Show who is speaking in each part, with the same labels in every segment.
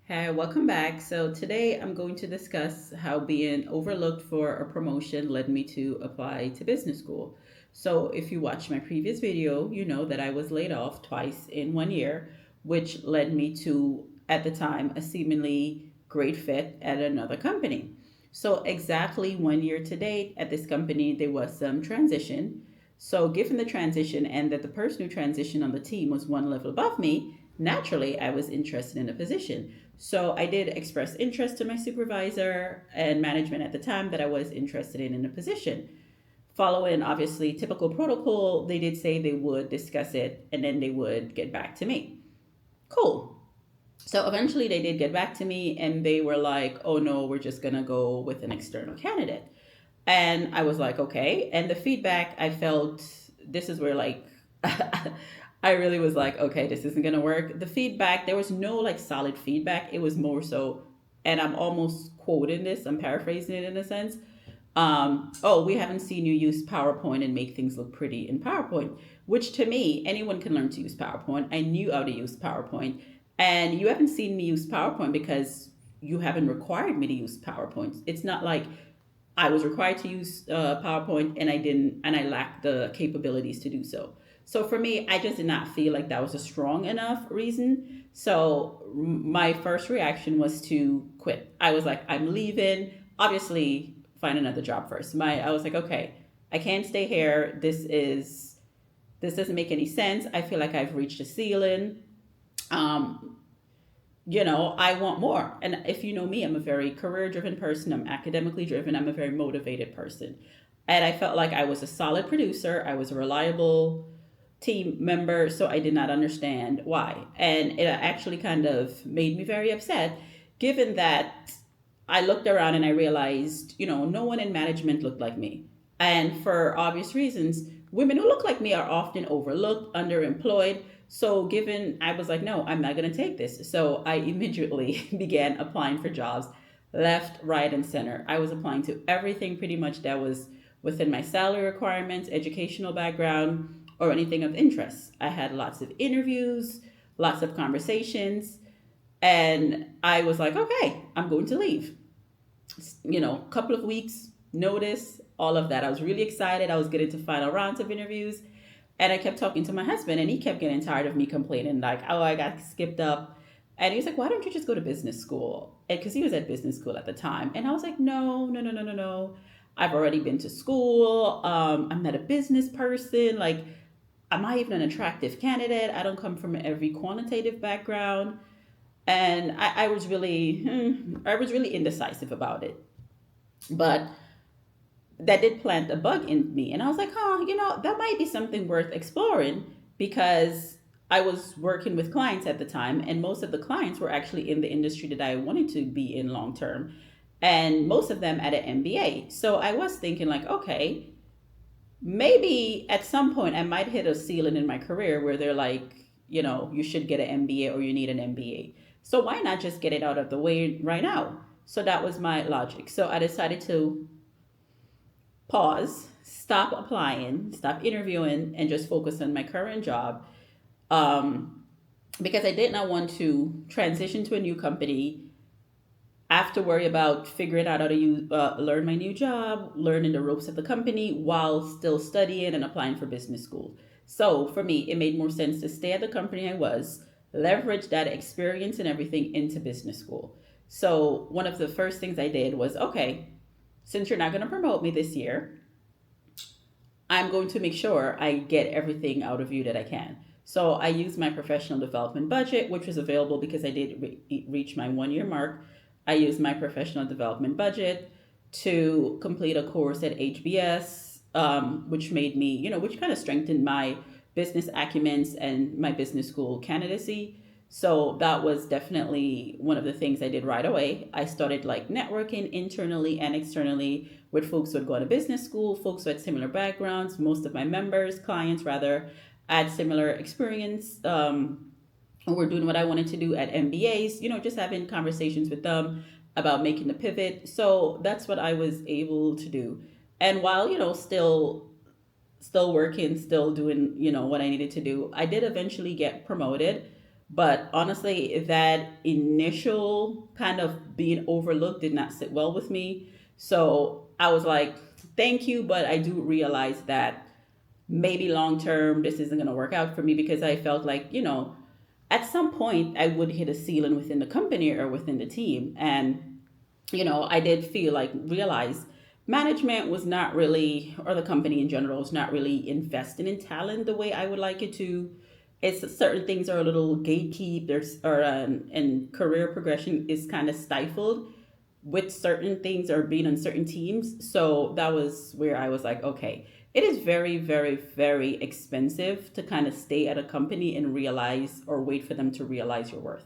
Speaker 1: Hi, welcome back. So today I'm going to discuss how being overlooked for a promotion led me to apply to business school. So if you watched my previous video, you know that I was laid off twice in 1 year, which led me to, at the time, a seemingly great fit at another company. So exactly 1 year to date at this company, there was some transition. So given the transition and that the person who transitioned on the team was one level above me, naturally I was interested in the position. So I did express interest to my supervisor and management at the time that I was interested in a position. Following obviously typical protocol, they did say they would discuss it and then they would get back to me. Cool. So eventually they did get back to me and they were like, oh no, we're just going to go with an external candidate. And I was like, okay. And the feedback I felt, this is where like, I really was like, okay, this isn't going to work. The feedback, there was no like solid feedback. It was more so, and I'm almost quoting this, I'm paraphrasing it in a sense. Oh, we haven't seen you use PowerPoint and make things look pretty in PowerPoint, which to me, anyone can learn to use PowerPoint. I knew how to use PowerPoint. And you haven't seen me use PowerPoint because you haven't required me to use PowerPoint. It's not like I was required to use PowerPoint and I didn't, and I lacked the capabilities to do so. So for me, I just did not feel like that was a strong enough reason. So my first reaction was to quit. I was like, I'm leaving. Obviously, find another job first. I was like, okay, I can't stay here. This doesn't make any sense. I feel like I've reached a ceiling. Um, I want more. And if you know me, I'm a very career driven person. I'm academically driven. I'm a very motivated person. And I felt like I was a solid producer. I was a reliable team member. So I did not understand why. And it actually kind of made me very upset, given that I looked around and I realized, no one in management looked like me. And for obvious reasons, women who look like me are often overlooked, underemployed. So, given I was like, no, I'm not going to take this. So, I immediately began applying for jobs left, right, and center. I was applying to everything pretty much that was within my salary requirements, educational background, or anything of interest. I had lots of interviews, lots of conversations, and I was like, okay, I'm going to leave. Couple of weeks notice, all of that. I was really excited. I was getting to final rounds of interviews. And I kept talking to my husband, and he kept getting tired of me complaining, like, oh, I got skipped up. And he was like, why don't you just go to business school? Because he was at business school at the time. And I was like, no, no, no, no, no, no. I've already been to school. I'm not a business person. Like, am I even an attractive candidate? I don't come from every quantitative background. And I was really indecisive about it. But that did plant a bug in me. And I was like, that might be something worth exploring because I was working with clients at the time, and most of the clients were actually in the industry that I wanted to be in long term, and most of them at an MBA. So I was thinking, like, okay, maybe at some point I might hit a ceiling in my career where they're like, you should get an MBA or you need an MBA. So why not just get it out of the way right now? So that was my logic. So I decided to pause, stop applying, stop interviewing, and just focus on my current job. Um, because I did not want to transition to a new company, have to worry about figuring out how to learn my new job, learning the ropes of the company while still studying and applying for business school. So for me, it made more sense to stay at the company I was, leverage that experience and everything into business school. So one of the first things I did was, okay, since you're not going to promote me this year, I'm going to make sure I get everything out of you that I can. So I used my professional development budget, which was available because I did reach my 1 year mark. I used my professional development budget to complete a course at HBS, which made me, which kind of strengthened my business acumens and my business school candidacy. So that was definitely one of the things I did right away. I started like networking internally and externally with folks who had gone to business school, folks who had similar backgrounds. Most of my members, clients rather, had similar experience. And were doing what I wanted to do at MBAs, just having conversations with them about making the pivot. So that's what I was able to do. And while, still working, still doing, what I needed to do, I did eventually get promoted. But honestly, that initial kind of being overlooked did not sit well with me. So I was like, thank you, but I do realize that maybe long term this isn't going to work out for me, because I felt like, at some point I would hit a ceiling within the company or within the team. And, I did feel like, realize management was not really, or the company in general is not really investing in talent the way I would like it to. It's certain things are a little gatekeep, there's or and career progression is kind of stifled with certain things or being on certain teams. So that was where I was like, okay, it is very, very, very expensive to kind of stay at a company and realize, or wait for them to realize your worth.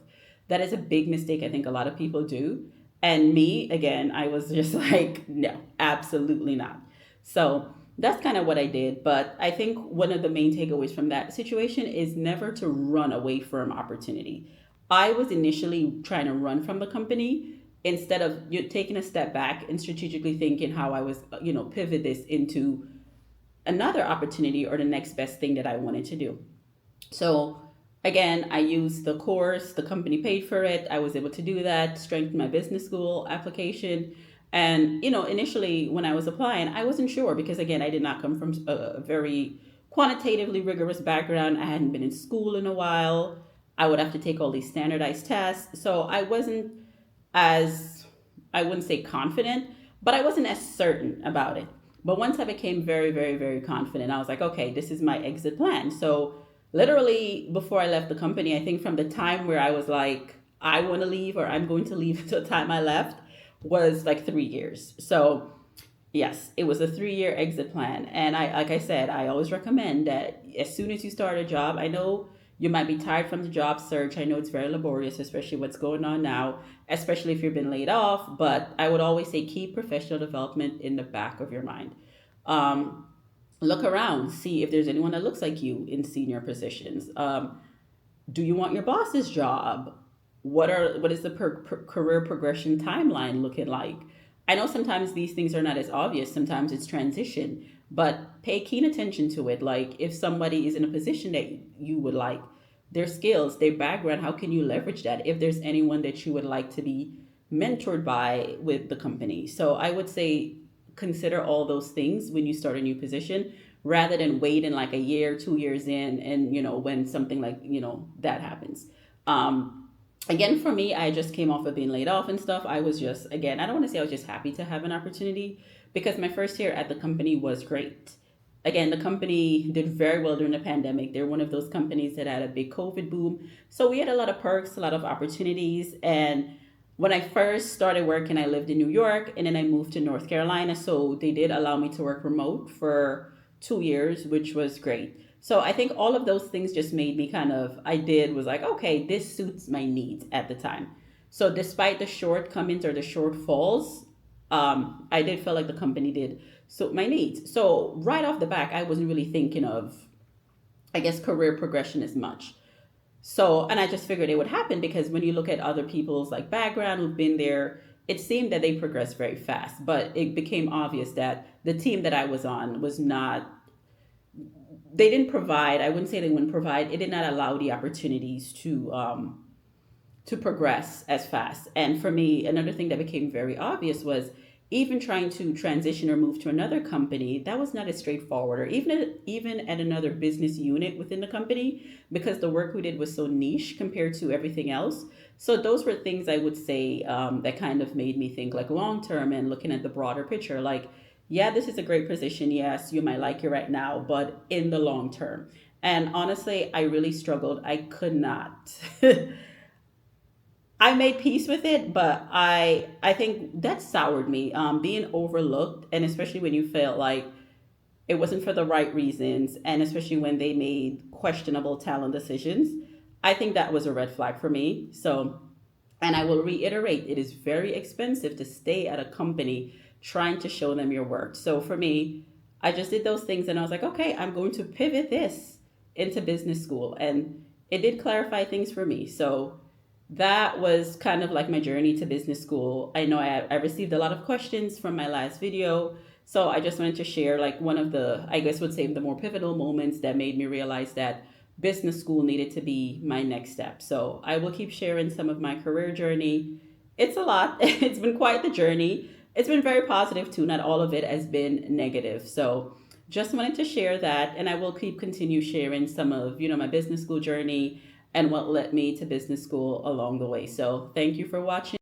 Speaker 1: That is a big mistake I think a lot of people do. And me, again, I was just like, no, absolutely not. So that's kind of what I did. But I think one of the main takeaways from that situation is never to run away from opportunity. I was initially trying to run from the company instead of taking a step back and strategically thinking how I was, pivot this into another opportunity or the next best thing that I wanted to do. So again, I used the course, the company paid for it. I was able to do that, strengthen my business school application. And, initially when I was applying, I wasn't sure because, again, I did not come from a very quantitatively rigorous background. I hadn't been in school in a while. I would have to take all these standardized tests. So I wasn't as, I wouldn't say confident, but I wasn't as certain about it. But once I became very, very, very confident, I was like, okay, this is my exit plan. So literally before I left the company, I think from the time where I was like, I want to leave or I'm going to leave to the time I left was like 3 years. So yes, it was a 3 year exit plan. And like I said, I always recommend that as soon as you start a job, I know you might be tired from the job search. I know it's very laborious, especially what's going on now, especially if you've been laid off. But I would always say keep professional development in the back of your mind. Um, Look around, see if there's anyone that looks like you in senior positions. Do you want your boss's job? What is the career progression timeline looking like? I know sometimes these things are not as obvious. Sometimes it's transition, but pay keen attention to it. Like if somebody is in a position that you would like, their skills, their background, how can you leverage that? If there's anyone that you would like to be mentored by with the company. So I would say consider all those things when you start a new position rather than waiting like a year, 2 years in, and when something like that happens. Again, for me, I just came off of being laid off and stuff. I was just, again, I don't want to say I was just happy to have an opportunity because my first year at the company was great. Again, the company did very well during the pandemic. They're one of those companies that had a big COVID boom. So we had a lot of perks, a lot of opportunities. And when I first started working, I lived in New York and then I moved to North Carolina. So they did allow me to work remote for 2 years, which was great. So I think all of those things just made me kind of, I did was like, okay, this suits my needs at the time. So despite the shortcomings or the shortfalls, I did feel like the company did suit my needs. So right off the back, I wasn't really thinking of, I guess, career progression as much. So, and I just figured it would happen because when you look at other people's like background who've been there, it seemed that they progressed very fast. But it became obvious that the team that I was on was not, they didn't provide, I wouldn't say they wouldn't provide, it did not allow the opportunities to progress as fast. And for me, another thing that became very obvious was even trying to transition or move to another company, that was not as straightforward, or even at another business unit within the company, because the work we did was so niche compared to everything else. So those were things I would say that kind of made me think like long term and looking at the broader picture. Like, yeah, this is a great position. Yes, you might like it right now, but in the long term. And honestly, I really struggled. I could not. I made peace with it, but I think that soured me. Being overlooked, and especially when you felt like it wasn't for the right reasons, and especially when they made questionable talent decisions, I think that was a red flag for me. So, and I will reiterate, it is very expensive to stay at a company trying to show them your work. So for me, I just did those things, and I was like, okay, I'm going to pivot this into business school, and it did clarify things for me. So that was kind of like my journey to business school. I know I received a lot of questions from my last video. So I just wanted to share like one of the, I guess would say the more pivotal moments that made me realize that business school needed to be my next step. So I will keep sharing some of my career journey. It's a lot. It's been quite the journey. It's been very positive too. Not all of it has been negative. So just wanted to share that, and I will keep continue sharing some of my business school journey and what led me to business school along the way. So thank you for watching.